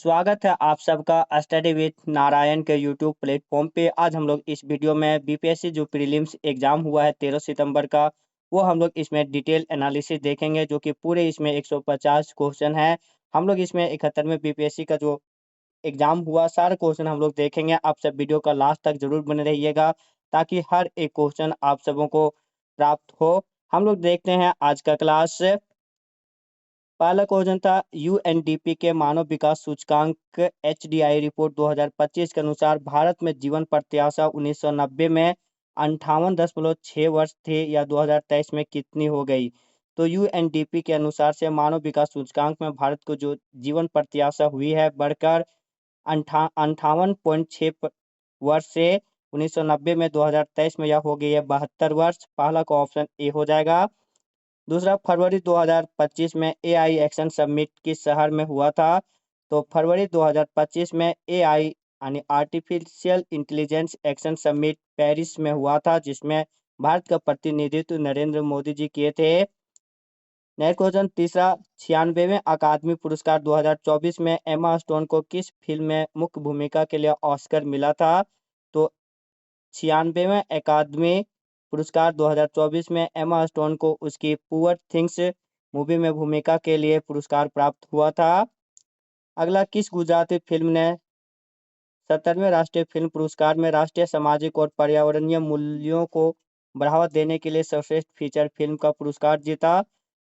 स्वागत है आप सबका स्टडी विथ नारायण के यूट्यूब प्लेटफॉर्म पे। आज हम लोग इस वीडियो में बीपीएससी जो प्रीलिम्स एग्जाम हुआ है 13 सितंबर का, वो हम लोग इसमें डिटेल एनालिसिस देखेंगे, जो कि पूरे इसमें 150 क्वेश्चन है। हम लोग इसमें 71वें बीपीएससी का जो एग्जाम हुआ सारे क्वेश्चन हम लोग देखेंगे। आप सब वीडियो का लास्ट तक जरूर बने रहिएगा ताकि हर एक क्वेश्चन आप सबों को प्राप्त हो। हम लोग देखते हैं आज का क्लास। पहला क्वेश्चन था यूएनडीपी के मानव विकास सूचकांक एचडीआई रिपोर्ट 2025 के अनुसार भारत में जीवन प्रत्याशा 1990 में 58.6 वर्ष थे या 2023 में कितनी हो गई। तो यूएनडीपी के अनुसार से मानव विकास सूचकांक में भारत को जो जीवन प्रत्याशा हुई है बढ़कर 58.6 वर्ष से 1990 में 2023 में यह हो गई है 72 वर्ष। पहला का ऑप्शन ए हो जाएगा। दूसरा, फरवरी 2025 में एआई एक्शन समिट किस शहर में हुआ था। तो फरवरी 2025 में एआई यानी artificial intelligence action summit Paris में हुआ था, जिसमें भारत का प्रतिनिधित्व नरेंद्र मोदी जी किए थे। नेक्स्ट क्वेश्चन तीसरा, 96वें अकादमी पुरस्कार 2024 में एमा स्टोन को किस फिल्म में मुख्य भूमिका के लिए ऑस्कर मिला था। तो 96वें अकादमी पुरस्कार 2024 में एमा स्टोन को उसकी पुअर थिंग्स मूवी में भूमिका के लिए पुरस्कार प्राप्त हुआ था। अगला, किस गुजराती फिल्म ने 70वें राष्ट्रीय फिल्म पुरस्कार में राष्ट्रीय सामाजिक और पर्यावरणीय मूल्यों को बढ़ावा देने के लिए सर्वश्रेष्ठ फीचर फिल्म का पुरस्कार जीता।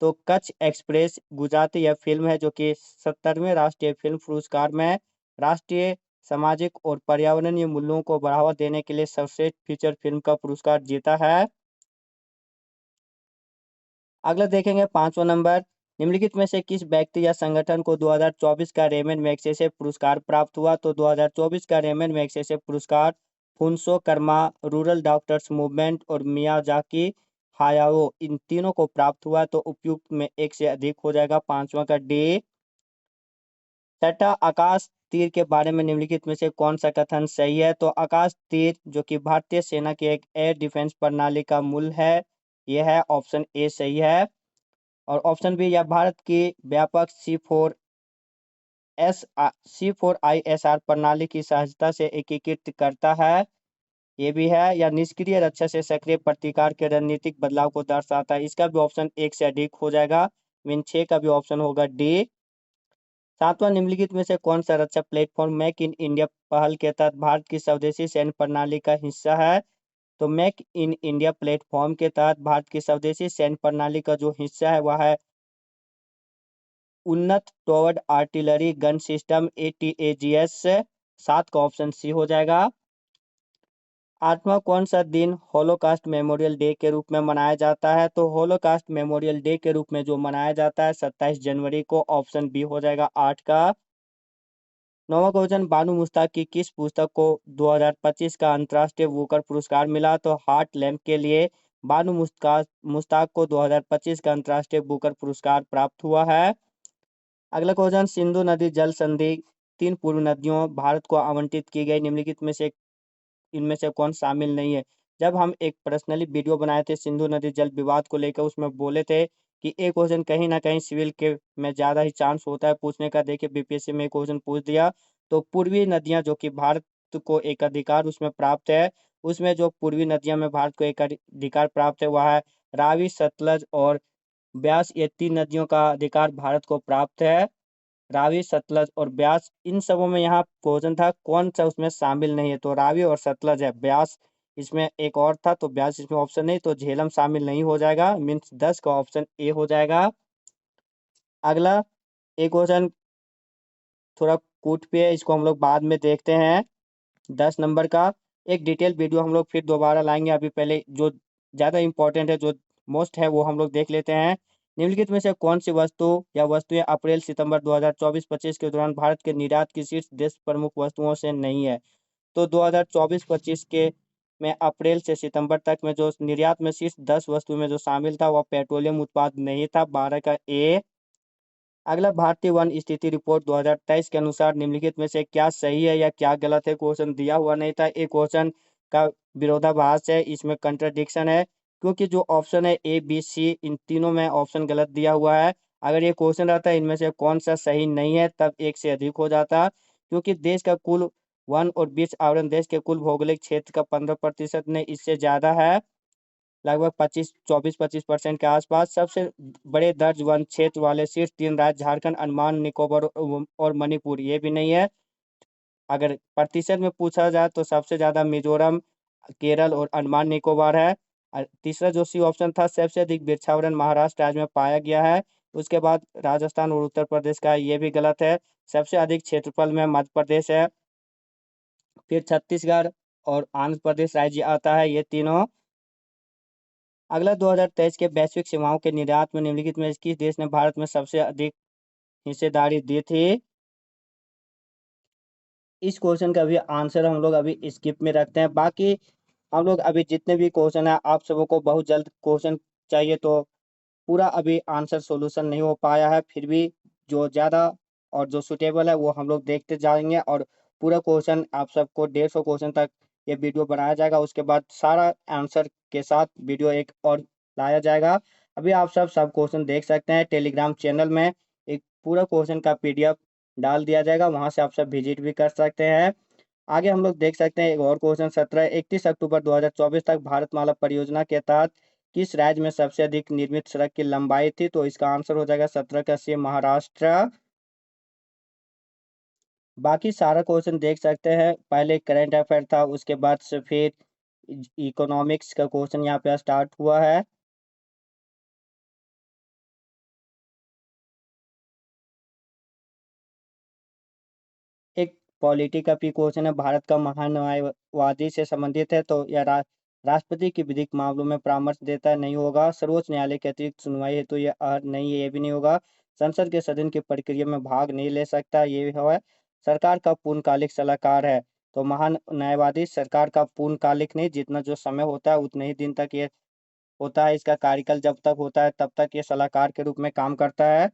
तो कच्छ एक्सप्रेस गुजराती यह फिल्म है जो कि 70वें राष्ट्रीय फिल्म पुरस्कार में राष्ट्रीय सामाजिक और पर्यावरणीय मूल्यों को बढ़ावा देने के लिए सर्वश्रेष्ठ फीचर फिल्म का पुरस्कार जीता है। अगला देखेंगे पांचवा नंबर, निम्नलिखित में से किस व्यक्ति या संगठन को 2024 का रेमन मैग्सेसे पुरस्कार प्राप्त हुआ। तो 2024 का रेमन मैग्सेसे पुरस्कार फुनसो कर्मा, रूरल डॉक्टर्स मूवमेंट और मियाजाकी हायाओ इन तीनों को प्राप्त हुआ। तो उपयुक्त में एक से अधिक हो जाएगा, पांचवा का डी। छठा, आकाश तीर के बारे में निम्नलिखित में से कौन सा कथन सही है। तो आकाश तीर जो कि भारतीय सेना की एक एयर डिफेंस प्रणाली का मूल है, यह है ऑप्शन ए सही है। और ऑप्शन बी, यह भारत की व्यापक C4ISR प्रणाली की सहायता से एकीकृत करता है, ये भी है। या निष्क्रिय रक्षा से सक्रिय प्रतिकार के रणनीतिक बदलाव को दर्शाता है, इसका भी ऑप्शन एक से अधिक हो जाएगा। मीन 6 का भी ऑप्शन होगा डी। सातवां, निम्नलिखित में से कौन सा रक्षा प्लेटफॉर्म मेक इन इंडिया पहल के तहत भारत की स्वदेशी सैन्य प्रणाली का हिस्सा है। तो मेक इन इंडिया प्लेटफॉर्म के तहत भारत की स्वदेशी सैन्य प्रणाली का जो हिस्सा है वह है उन्नत टॉवर्ड आर्टिलरी गन सिस्टम ATAGS। 7 का ऑप्शन सी हो जाएगा। आठवां, कौन सा दिन होलोकास्ट मेमोरियल डे के रूप में मनाया जाता है। तो होलोकास्ट मेमोरियल डे के रूप में जो मनाया जाता है 27 जनवरी को, ऑप्शन बी हो जाएगा 8 का। नौवां क्वेश्चन, बानू मुश्ताक की किस पुस्तक को 2025 का अंतर्राष्ट्रीय बुकर पुरस्कार मिला। तो हार्ट लैम्प के लिए बानू मुश्ताक को 2025 का अंतर्राष्ट्रीय बुकर पुरस्कार प्राप्त हुआ है। अगला क्वेश्चन, सिंधु नदी जल संधि 3 पूर्व नदियों भारत को आवंटित की गई, निम्नलिखित में से इनमें से कौन शामिल नहीं है। जब हम एक पर्सनली वीडियो बनाए थे सिंधु नदी जल विवाद को लेकर, उसमें बोले थे कि एक क्वेश्चन कहीं ना कहीं सिविल के में ज्यादा ही चांस होता है पूछने का। देखिए बीपीएससी में क्वेश्चन पूछ दिया। तो पूर्वी नदियां जो कि भारत को एक अधिकार उसमें प्राप्त है, उसमें जो पूर्वी नदियां में भारत को एक अधिकार प्राप्त है वह है रावी, सतलज और ब्यास। ये 3 नदियों का अधिकार भारत को प्राप्त है। रावी, सतलज और ब्यास, इन सबों में यहाँ क्वेश्चन था कौन सा उसमें शामिल नहीं है। तो रावी और सतलज है, ब्यास इसमें एक और था तो ब्यास इसमें ऑप्शन नहीं, तो झेलम शामिल नहीं हो जाएगा। मीन्स 10 का ऑप्शन ए हो जाएगा। अगला एक क्वेश्चन थोड़ा कूट पे है, इसको हम लोग बाद में देखते हैं। 10 नंबर का एक डिटेल वीडियो हम लोग फिर दोबारा लाएंगे। अभी पहले जो ज्यादा इंपॉर्टेंट है, जो मोस्ट है, वो हम लोग देख लेते हैं। निम्नलिखित में से कौन सी वस्तु या वस्तुएं अप्रैल सितंबर 2024-25 के दौरान भारत के निर्यात की शीर्ष 10 प्रमुख वस्तुओं से नहीं है। तो 2024-25 के में अप्रैल से सितंबर तक में जो निर्यात में शीर्ष 10 वस्तु में जो शामिल था वह पेट्रोलियम उत्पाद नहीं था, 12 का ए। अगला, भारतीय वन स्थिति रिपोर्ट 2023 के अनुसार निम्नलिखित में से क्या सही है या क्या गलत है। क्वेश्चन दिया हुआ नहीं था, एक क्वेश्चन का विरोधाभास है, इसमें कंट्राडिक्शन है, क्योंकि जो ऑप्शन है A B C इन तीनों में ऑप्शन गलत दिया हुआ है। अगर ये क्वेश्चन रहता है इनमें से कौन सा सही नहीं है, तब एक से अधिक हो जाता, क्योंकि देश का कुल वन और बीच आवरण देश के कुल भौगोलिक क्षेत्र का 15% नहीं, इससे ज्यादा है, लगभग 24-25% के आसपास। सबसे बड़े दर्ज वन क्षेत्र वाले शीर्ष 3 राज्य झारखंड, अंडमान निकोबार और मणिपुर, ये भी नहीं है। अगर प्रतिशत में पूछा जाए तो सबसे ज्यादा मिजोरम, केरल और अंडमान निकोबार है। तीसरा जो सी ऑप्शन था, सबसे अधिक वृक्षावरण महाराष्ट्र राज्य में पाया गया है, उसके बाद राजस्थान और उत्तर प्रदेश का है, ये भी गलत है। सबसे अधिक क्षेत्रफल में मध्य प्रदेश है, फिर छत्तीसगढ़ और आंध्र प्रदेश राज्य आता है, ये तीनों। अगला 2023 के वैश्विक सेवाओं के निर्यात में निम्नलिखित में किस देश ने भारत में सबसे अधिक हिस्सेदारी दी थी? इस क्वेश्चन का भी आंसर हम लोग अभी स्किप में रखते हैं। बाकी हम लोग अभी जितने भी क्वेश्चन है, आप सबों को बहुत जल्द क्वेश्चन चाहिए, तो पूरा अभी आंसर सॉल्यूशन नहीं हो पाया है, फिर भी जो ज़्यादा और जो सुटेबल है वो हम लोग देखते जाएंगे, और पूरा क्वेश्चन आप सबको 150 क्वेश्चन तक ये वीडियो बनाया जाएगा, उसके बाद सारा आंसर के साथ वीडियो एक और लाया जाएगा। अभी आप सब क्वेश्चन देख सकते हैं, टेलीग्राम चैनल में एक पूरा क्वेश्चन का PDF डाल दिया जाएगा, वहां से आप सब विजिट भी कर सकते हैं। आगे हम लोग देख सकते हैं एक और क्वेश्चन 31 अक्टूबर 2024 तक भारतमाला परियोजना के तहत किस राज्य में सबसे अधिक निर्मित सड़क की लंबाई थी? तो इसका आंसर हो जाएगा 17 का सी महाराष्ट्र। बाकी सारा क्वेश्चन देख सकते हैं, पहले करंट अफेयर था, उसके बाद से फिर इकोनॉमिक्स का क्वेश्चन यहाँ पे स्टार्ट हुआ है। एक पॉलिटी का भी क्वेश्चन है, भारत का महान्यायवादी से संबंधित है, तो यह राष्ट्रपति की विधिक मामलों में परामर्श देता है, नहीं होगा। सर्वोच्च न्यायालय के अतिरिक्त सुनवाई है, तो यह नहीं है, ये भी नहीं होगा। संसद के सदन की प्रक्रिया में भाग नहीं ले सकता, ये भी है। सरकार का पूर्णकालिक सलाहकार है, तो महान न्यायवादी सरकार का पूर्णकालिक नहीं, जितना जो समय होता है उतने ही दिन तक ये होता है, इसका कार्यकाल जब तक होता है तब तक ये सलाहकार के रूप में काम करता है।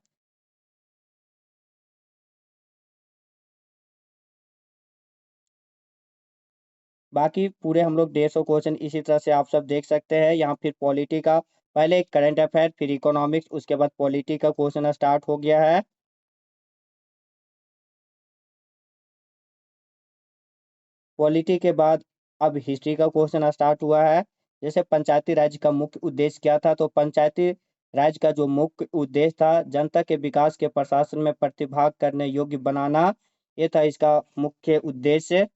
बाकी पूरे हम लोग 150 क्वेश्चन इसी तरह से आप सब देख सकते हैं। यहाँ फिर पॉलिटी का पहले करंट अफेयर, फिर इकोनॉमिक्स, उसके बाद पॉलिटी का क्वेश्चन स्टार्ट हो गया है। पॉलिटी के बाद अब हिस्ट्री का क्वेश्चन स्टार्ट हुआ है। जैसे पंचायती राज का मुख्य उद्देश्य क्या था? तो पंचायती राज का जो मुख्य उद्देश्य था, जनता के विकास के प्रशासन में प्रतिभाग करने योग्य बनाना, ये था इसका मुख्य उद्देश्य।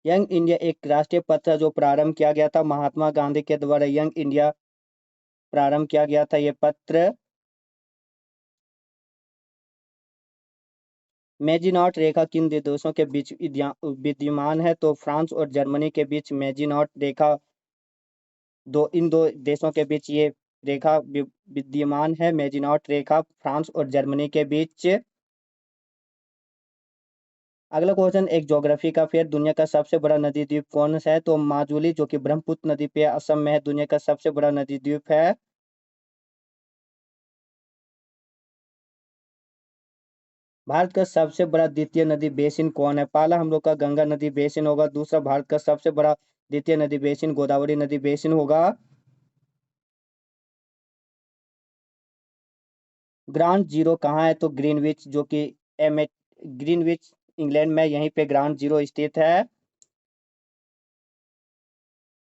यंग इंडिया एक राष्ट्रीय पत्र जो प्रारंभ किया गया था महात्मा गांधी के द्वारा, यंग इंडिया प्रारंभ किया गया था ये पत्र। मेजिनॉट रेखा किन दो देशों के बीच विद्यमान है? तो फ्रांस और जर्मनी के बीच मेजिनॉट रेखा, इन दो देशों के बीच ये रेखा विद्यमान है, मेजिनॉट रेखा फ्रांस और जर्मनी के बीच। अगला क्वेश्चन एक ज्योग्राफी का, फिर दुनिया का सबसे बड़ा नदी द्वीप कौन सा है? तो माजुली, जो कि ब्रह्मपुत्र नदी पे असम में है, दुनिया का सबसे बड़ा नदी द्वीप है। भारत का सबसे बड़ा द्वितीय नदी बेसिन कौन है? पहला हम लोग का गंगा नदी बेसिन होगा, दूसरा भारत का सबसे बड़ा द्वितीय नदी बेसिन गोदावरी नदी बेसिन होगा। ग्राउंड जीरो कहाँ है? तो ग्रीनविच, जो कि एम ग्रीनविच इंग्लैंड में, यहीं पे ग्राउंड जीरो स्थित है।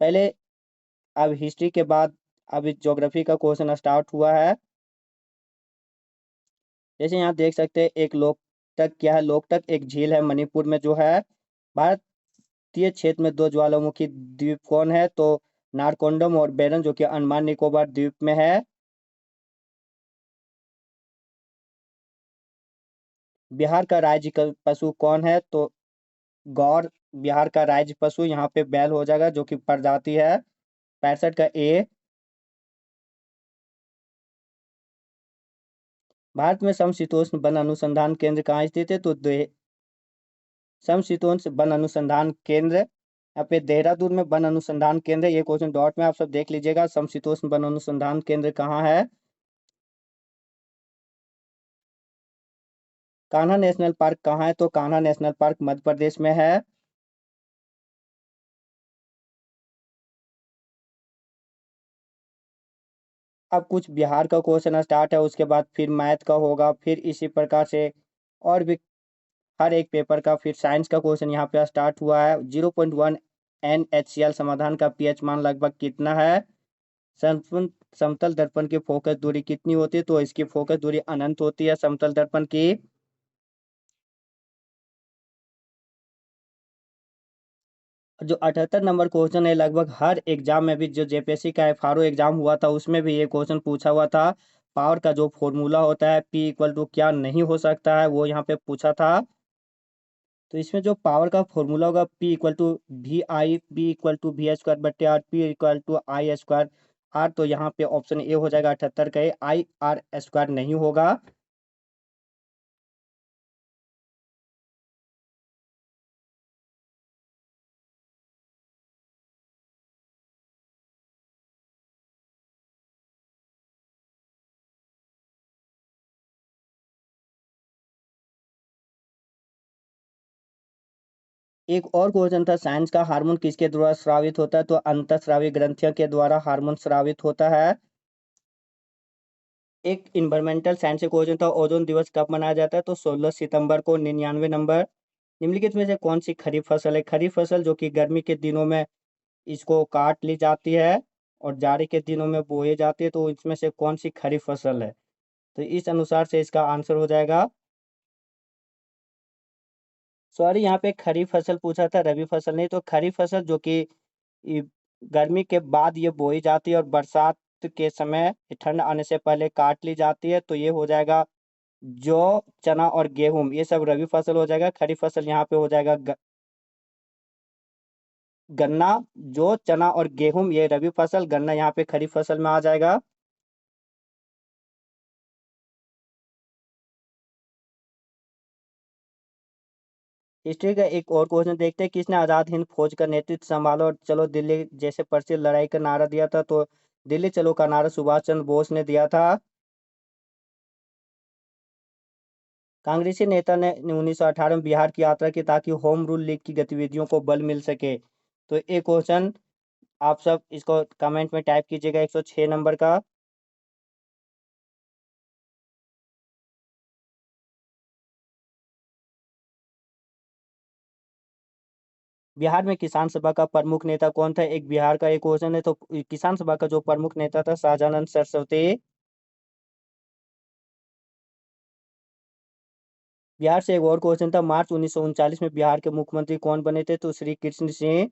पहले अब हिस्ट्री के बाद अब ज्योग्राफी का क्वेश्चन स्टार्ट हुआ है। जैसे यहाँ देख सकते हैं एक लोकटक क्या है? लोकटक एक झील है मणिपुर में जो है। भारतीय क्षेत्र में दो ज्वालामुखी द्वीप कौन है? तो नारकोंडम और बेरन, जो कि अंडमान निकोबार द्वीप में है। बिहार का राज्य का पशु कौन है? तो गौर बिहार का राज्य पशु यहाँ पे बैल हो जाएगा, जो कि प्रजाति है। 65 का ए। भारत में समशीतोष्ण वन अनुसंधान केंद्र कहाँ स्थित है? तो समशीतोष्ण वन अनुसंधान केंद्र यहाँ पे देहरादून में वन अनुसंधान केंद्र है। ये क्वेश्चन डॉट में आप सब देख लीजिएगा, समशीतोष्ण वन अनुसंधान केंद्र कहाँ है। कान्हा नेशनल पार्क कहाँ है? तो कान्हा नेशनल पार्क मध्य प्रदेश में है। अब कुछ बिहार का क्वेश्चन स्टार्ट है, उसके बाद फिर मैथ का होगा, फिर इसी प्रकार से और भी हर एक पेपर का। फिर साइंस का क्वेश्चन यहाँ पे स्टार्ट हुआ है। 0.1 NaCl समाधान का पीएच मान लगभग कितना है? समतल समतल दर्पण की फोकस दूरी कितनी होती है? तो इसकी फोकस दूरी अनंत होती है समतल दर्पण की। जो 78 नंबर क्वेश्चन है, लगभग हर एग्जाम में भी, जो जेपीएससी का एफआरओ एग्जाम हुआ था उसमें भी ये क्वेश्चन पूछा हुआ था। पावर का जो फॉर्मूला होता है P इक्वल टू क्या नहीं हो सकता है, वो यहाँ पे पूछा था। तो इसमें जो पावर का फॉर्मूला होगा P equal to B equal to V² बट्टे R, P equal to I²। R तो यहाँ पे ऑप्शन ए हो जाएगा 78 का। IR² नहीं होगा। एक और क्वेश्चन था साइंस का, हार्मोन किसके द्वारा स्रावित होता है? तो अंतःस्रावी ग्रंथियों के द्वारा हार्मोन स्रावित होता है। एक इन्वायरमेंटल साइंस का क्वेश्चन था, ओजोन दिवस कब मनाया जाता है? तो 16 सितंबर को। 99 नंबर, निम्नलिखित में से कौन सी खरीफ फसल है? खरीफ फसल जो कि गर्मी के दिनों में इसको काट ली जाती है और जाड़े के दिनों में बोई जाती है, तो इसमें से कौन सी खरीफ फसल है? तो इस अनुसार से इसका आंसर हो जाएगा, सॉरी यहाँ पे खरीफ फसल पूछा था, रबी फसल नहीं। तो खरीफ फसल जो कि ये गर्मी के बाद ये बोई जाती है और बरसात के समय ठंड आने से पहले काट ली जाती है, तो ये हो जाएगा जौ, चना और गेहूं, ये सब रबी फसल हो जाएगा। खरीफ फसल यहाँ पे हो जाएगा गन्ना। जौ, चना और गेहूं ये रबी फसल, गन्ना यहाँ पे खरीफ फसल में आ जाएगा। हिस्ट्री का एक और क्वेश्चन देखते हैं, किसने आजाद हिंद फौज का नेतृत्व संभाला और चलो दिल्ली जैसे प्रसिद्ध लड़ाई का नारा दिया था? तो दिल्ली चलो का नारा सुभाष चंद्र बोस ने दिया था। कांग्रेसी नेता ने 1918 में बिहार की यात्रा की ताकि होम रूल लीग की गतिविधियों को बल मिल सके। तो एक क्वेश्चन आप सब इसको कमेंट में टाइप कीजिएगा, 106 नंबर का। बिहार में किसान सभा का प्रमुख नेता कौन था? एक बिहार का एक क्वेश्चन है, तो किसान सभा का जो प्रमुख नेता था शाहजानंद सरस्वती। बिहार से एक और क्वेश्चन था, मार्च 1939 में बिहार के मुख्यमंत्री कौन बने थे? तो श्री कृष्ण सिंह।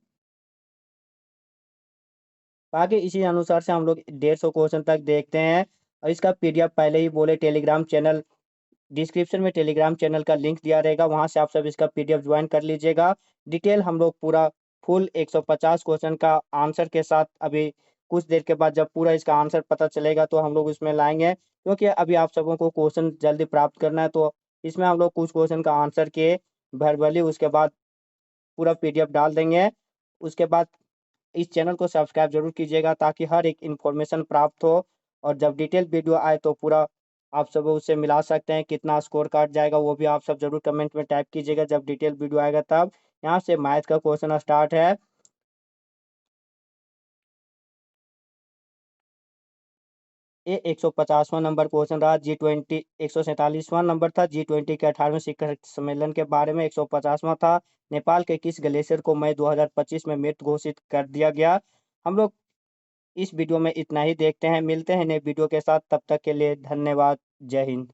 आगे इसी अनुसार से हम लोग 150 क्वेश्चन तक देखते हैं, और इसका पीडीएफ पहले ही बोले टेलीग्राम चैनल, डिस्क्रिप्शन में टेलीग्राम चैनल का लिंक दिया रहेगा, वहां से आप सब इसका पीडीएफ ज्वाइन कर लीजिएगा। डिटेल हम लोग पूरा फुल 150 क्वेश्चन का आंसर के साथ अभी कुछ देर के बाद जब पूरा इसका आंसर पता चलेगा तो हम लोग इसमें लाएंगे, क्योंकि अभी आप सबों को क्वेश्चन जल्दी प्राप्त करना है। तो इसमें हम लोग कुछ क्वेश्चन का आंसर के भरभली उसके बाद पूरा पीडीएफ डाल देंगे। उसके बाद इस चैनल को सब्सक्राइब जरूर कीजिएगा ताकि हर एक इन्फॉर्मेशन प्राप्त हो, और जब डिटेल वीडियो आए तो पूरा आप सब उससे मिला सकते हैं। कितना स्कोर कार्ड जाएगा वो भी आप सब जरूर कमेंट में टाइप कीजिएगा जब डिटेल वीडियो आएगा तब। यहाँ से मैथ का क्वेश्चन स्टार्ट है। ये 150वां नंबर क्वेश्चन रहा। G20 147वां नंबर था। G20 के 18वें शिखर सम्मेलन के बारे में 150वां था। नेपाल के किस ग्लेशियर को मई 2025 में मृत घोषित कर दिया गया? हम लोग इस वीडियो में इतना ही देखते हैं, मिलते हैं नए वीडियो के साथ, तब तक के लिए धन्यवाद। जय हिंद।